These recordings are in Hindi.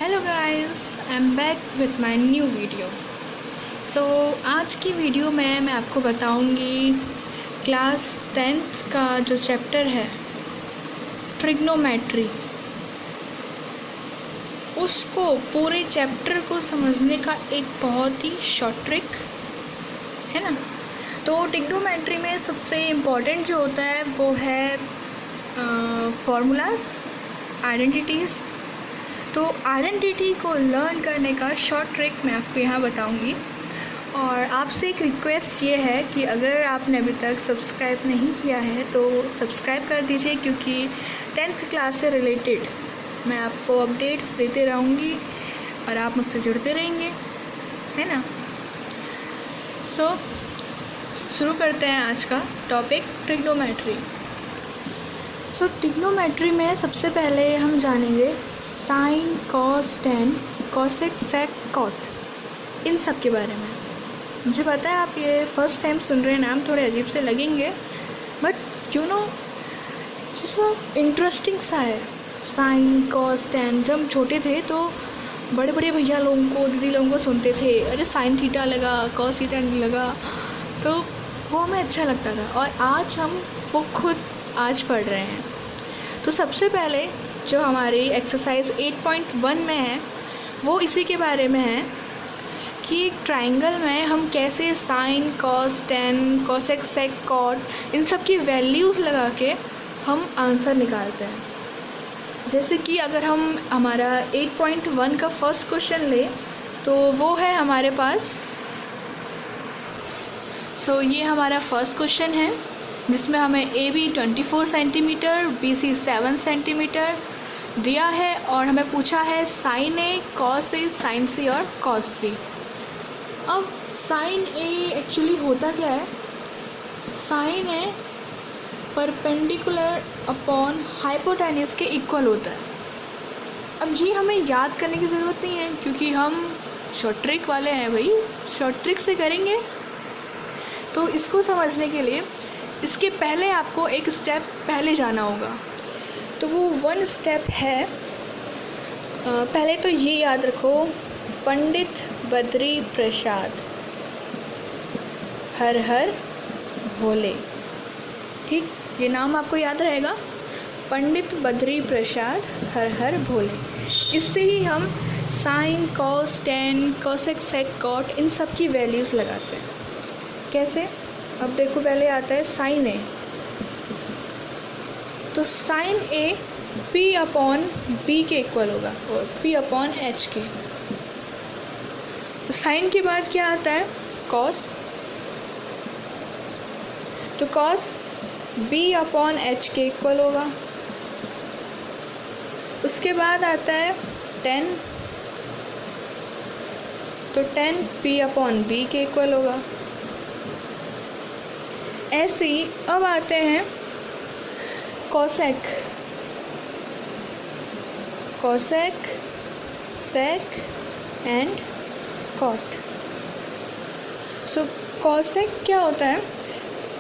Hello guys, I am back with my new video. आज की वीडियो में मैं आपको बताऊंगी क्लास 10th का जो चैप्टर है ट्रिग्नोमेट्री, उसको पूरे चैप्टर को समझने का एक बहुत ही शॉर्ट ट्रिक है ना। तो ट्रिग्नोमेट्री में सबसे इम्पॉर्टेंट जो होता है वो है फॉर्मूलाज, आइडेंटिटीज़। तो आइडेंटिटी को लर्न करने का शॉर्ट ट्रिक मैं आपको यहाँ बताऊँगी। और आपसे एक रिक्वेस्ट ये है कि अगर आपने अभी तक सब्सक्राइब नहीं किया है तो सब्सक्राइब कर दीजिए, क्योंकि 10th क्लास से रिलेटेड मैं आपको अपडेट्स देते रहूँगी और आप मुझसे जुड़ते रहेंगे, है ना। शुरू करते हैं आज का टॉपिक ट्रिग्नोमेट्री। ट्रिग्नोमेट्री में सबसे पहले हम जानेंगे साइन, कॉस, टेन, कॉसेक, सेक, कॉट, इन सब के बारे में। मुझे पता है आप ये फर्स्ट टाइम सुन रहे हैं, नाम थोड़े अजीब से लगेंगे, बट यू नो इंटरेस्टिंग सा है। साइन, कॉस, टेन, जब हम छोटे थे तो बड़े बड़े भैया लोगों को, दीदी लोगों को सुनते थे, अरे साइन थीटा लगा, कॉस थीटा नहीं लगा, तो वो हमें अच्छा लगता था। और आज हम वो खुद आज पढ़ रहे हैं। तो सबसे पहले जो हमारी एक्सरसाइज 8.1 में है वो इसी के बारे में है कि एक ट्राइंगल में हम कैसे साइन, कॉस, टेन, कॉसेक, सेक, कॉट, इन सब की वैल्यूज़ लगा के हम आंसर निकालते हैं। जैसे कि अगर हम हमारा 8.1 का फर्स्ट क्वेश्चन ले तो वो है हमारे पास, ये हमारा फर्स्ट क्वेश्चन है जिसमें हमें AB 24 सेंटीमीटर, BC 7 सेंटीमीटर दिया है और हमें पूछा है sine A, cos A, sine C और कॉस C। अब साइन A एक्चुअली होता क्या है? Sine A perpendicular upon hypotenuse के इक्वल होता है। अब ये हमें याद करने की ज़रूरत नहीं है क्योंकि हम शॉर्ट ट्रिक वाले हैं भाई, शॉर्ट ट्रिक से करेंगे। तो इसको समझने के लिए इसके पहले आपको एक स्टेप पहले जाना होगा। तो वो 1 स्टेप है, पहले तो ये याद रखो, पंडित बद्री प्रसाद हर हर भोले। ठीक, ये नाम आपको याद रहेगा, पंडित बद्री प्रसाद हर हर भोले। इससे ही हम साइन, कॉस, टेन, कॉसेक, सेक, कॉट, इन सब की वैल्यूज़ लगाते हैं। कैसे? अब देखो, पहले आता है साइन ए। तो साइन ए P अपॉन B के इक्वल होगा और P अपॉन H के। तो साइन के बाद क्या आता है? कॉस। तो कॉस B अपॉन H के इक्वल होगा। उसके बाद आता है टेन। तो टेन P अपॉन B के इक्वल होगा। ऐसे ही अब आते हैं cosec, cosec, sec and cot. Cosec क्या होता है?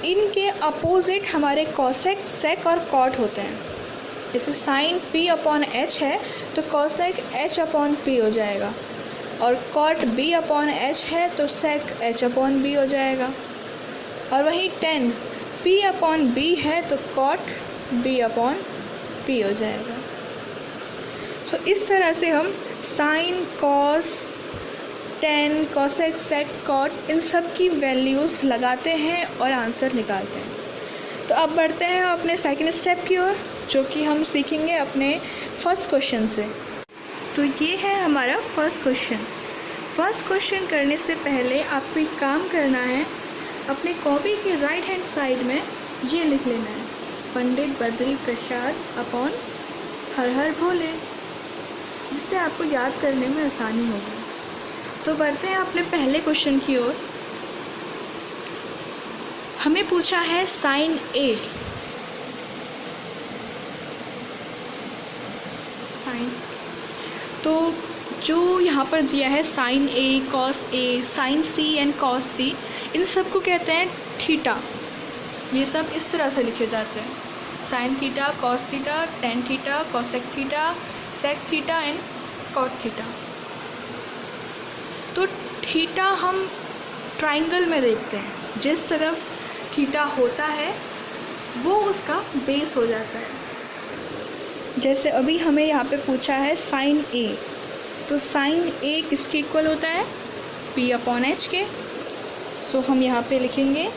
इनके अपोजिट हमारे कॉसेक, सेक और कॉट होते हैं। जैसे साइन P अपॉन H है तो कॉसेक H अपॉन P हो जाएगा, और कॉट B अपॉन H है तो सेक H अपॉन B हो जाएगा। और वहीं टेन P अपॉन B है तो कॉट B अपॉन P हो जाएगा। इस तरह से हम साइन, कॉस, टेन, कॉसेक, सेक, कॉट, इन सब की वैल्यूज़ लगाते हैं और आंसर निकालते हैं। तो अब बढ़ते हैं अपने सेकंड स्टेप की ओर, जो कि हम सीखेंगे अपने फर्स्ट क्वेश्चन से। तो ये है हमारा फर्स्ट क्वेश्चन। फर्स्ट क्वेश्चन करने से पहले आपको एक काम करना है, अपने कॉपी के राइट हैंड साइड में ये लिख लेना है, पंडित बद्री प्रसाद अपॉन हर हर भोले, जिससे आपको याद करने में आसानी होगी। तो बढ़ते हैं अपने पहले क्वेश्चन की ओर। हमें पूछा है साइन A। साइन, तो जो यहाँ पर दिया है sine A, cos A, sine C and cos C, इन सब को कहते हैं थीटा। ये सब इस तरह से लिखे जाते हैं, sine theta, cos theta, tan theta, cosec theta, sec theta and cot theta. तो थीटा हम ट्राइंगल में देखते हैं, जिस तरफ थीटा होता है वो उसका बेस हो जाता है। जैसे अभी हमें यहाँ पे पूछा है साइन ए, तो साइन ए किसके इक्वल होता है? पी अपॉन एच के। सो हम यहाँ पे लिखेंगे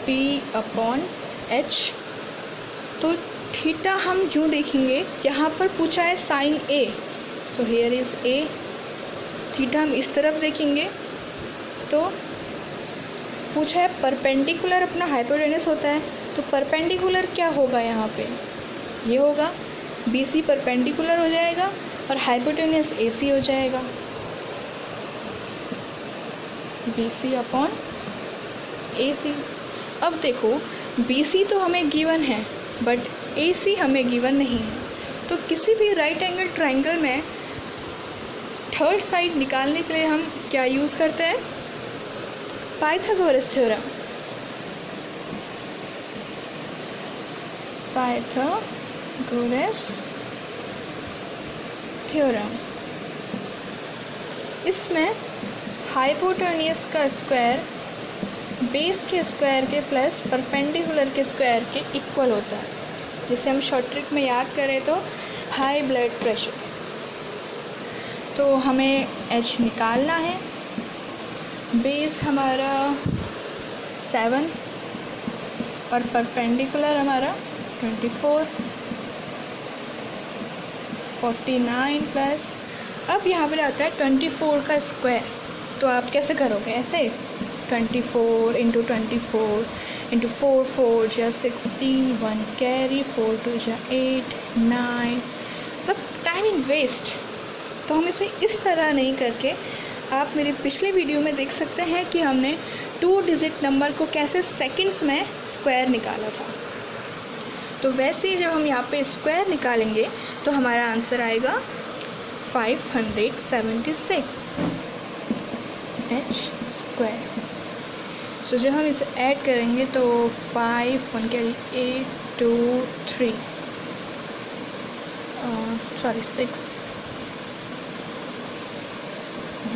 पी अपॉन एच। तो थीटा हम यूँ देखेंगे, यहाँ पर पूछा है sine A, so here is A. Theta हम इस तरफ देखेंगे तो पूछा है परपेंडिकुलर अपना हाइपोटेनस होता है, तो परपेंडिकुलर क्या होगा यहाँ पे? ये होगा बी सी परपेंडिकुलर हो जाएगा और हाइपोटेनस ए सी हो जाएगा, बी सी अपॉन ए सी। अब देखो बी सी तो हमें गिवन है बट ए सी हमें गिवन नहीं है। तो किसी भी राइट एंगल ट्राइंगल में थर्ड साइड निकालने के लिए हम क्या यूज़ करते हैं? Pythagoras theorem. Pythagoras theorem. इसमें हाइपोटेन्यूज का स्क्वायर बेस के स्क्वायर के प्लस परपेंडिकुलर के स्क्वायर के इक्वल होता है। जिसे हम शॉर्ट ट्रिक में याद करें तो हाई ब्लड प्रेशर। तो हमें एच निकालना है। बेस हमारा 7 और परपेंडिकुलर हमारा 24, 49 प्लस, अब यहाँ पर आता है 24 का स्क्वायर। तो आप कैसे करोगे? ऐसे 24 इंटू 24 इंटू 4 4 जा 16, 1 कैरी, 4 2 जा 8 9, मतलब टाइमिंग वेस्ट। तो हम इसे इस तरह नहीं करके, आप मेरे पिछले वीडियो में देख सकते हैं कि हमने 2 डिजिट नंबर को कैसे सेकंड्स में स्क्वायर निकाला था। तो वैसे ही जब हम यहाँ पे स्क्वायर निकालेंगे तो हमारा आंसर आएगा 576 एच स्क्वायर। सो जब हम इसे ऐड करेंगे तो 5 1 कैरी 8 2 3 6,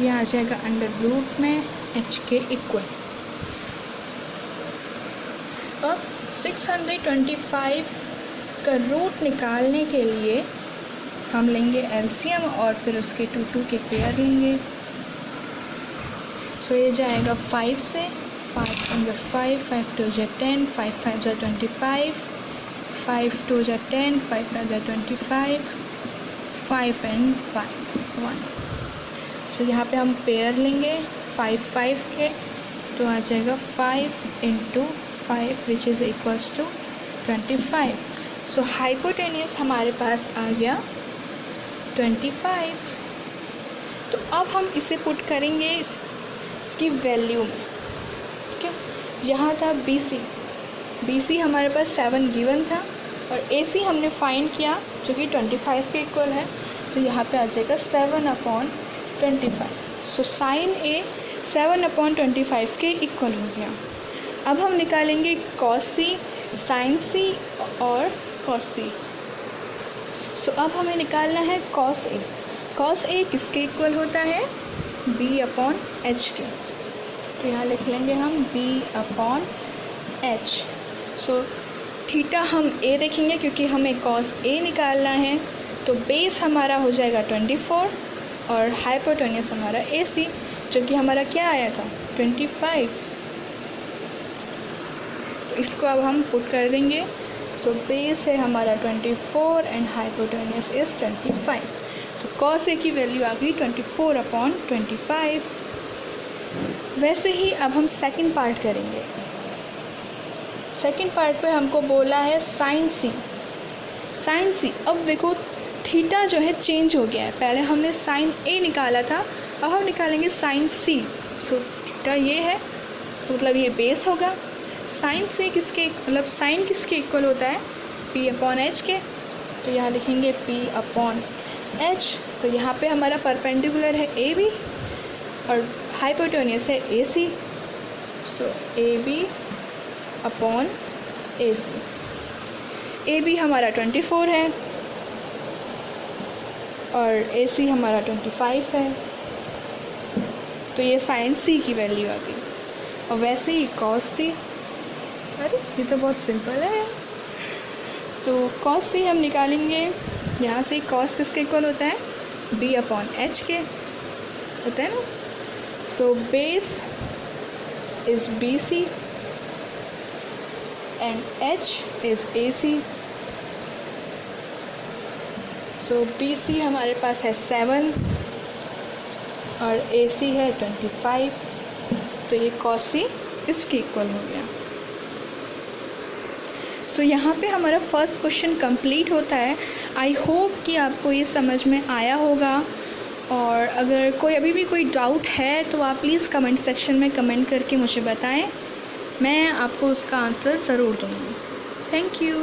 ये आ जाएगा अंडर रूट में एच के इक्वल। अब 625 का रूट निकालने के लिए हम लेंगे एलसीएम और फिर उसके 2 के पेयर लेंगे। सो ये जाएगा 5 से, 5 अंडर 5, 5 2 जा 10, 5 5 जा 25, 5 2 जा 10, 5 5 जा 25, 5 and 5 1। सो यहाँ पे हम पेयर लेंगे 5 5 के, तो आ जाएगा 5 into 5 which is equals to 25। So hypotenuse हमारे पास आ गया 25। तो अब हम इसे पुट करेंगे इसकी वैल्यू में। ठीक है, यहाँ था बी सी हमारे पास 7 गिवन था और ए सी हमने फाइंड किया जो कि 25 के इक्वल है। तो यहाँ पे आ जाएगा 7/25। सो साइन ए 7/25 के इक्वल हो गया। अब हम निकालेंगे कॉस सी, साइन सी और कॉस सी। सो अब हमें निकालना है कॉस ए। कॉस ए किसके इक्वल होता है? बी अपॉन एच के। तो यहाँ लिख लेंगे हम B upon H. So theta हम ए देखेंगे क्योंकि हमें कॉस ए निकालना है। तो बेस हमारा हो जाएगा 24 और हाइपोटेन्यूज हमारा ए सी जो कि हमारा क्या आया था 25। तो इसको अब हम पुट कर देंगे। सो बेस है हमारा 24 एंड हाइपोटेन्यूज इज़ 25। तो कॉस ए की वैल्यू आ गई 24/25। वैसे ही अब हम सेकंड पार्ट करेंगे। सेकंड पार्ट पे हमको बोला है साइन सी। साइन सी, अब देखो थीटा जो है चेंज हो गया है। पहले हमने साइन ए निकाला था, अब हम निकालेंगे साइन सी। सो थीटा ये है तो मतलब ये बेस होगा। साइन से किसके मतलब साइन किसके इक्वल होता है? पी अपॉन एच के। तो यहाँ लिखेंगे पी अपॉन एच। तो यहाँ पे हमारा परपेंडिकुलर है ए बी और हाइपोटेन्यूज है A C. So A B upon A C. A B हमारा 24 है और ए सी हमारा 25 है, तो ये साइन सी की वैल्यू आ गई। और वैसे ही कॉस सी, अरे ये तो बहुत सिंपल है। तो कॉस सी हम निकालेंगे, यहाँ से कॉस किसके इक्वल होता है, बी अपॉन एच के होता है ना। So base is B C and H is A C. So B C हमारे पास है 7 और ए सी है 25, तो ये कॉस सी इसके इक्वल हो गया। सो यहाँ पे हमारा फर्स्ट क्वेश्चन कंप्लीट होता है। आई होप कि आपको ये समझ में आया होगा, और अगर कोई अभी भी कोई डाउट है तो आप प्लीज़ कमेंट सेक्शन में कमेंट करके मुझे बताएं, मैं आपको उसका आंसर ज़रूर दूँगी। Thank you.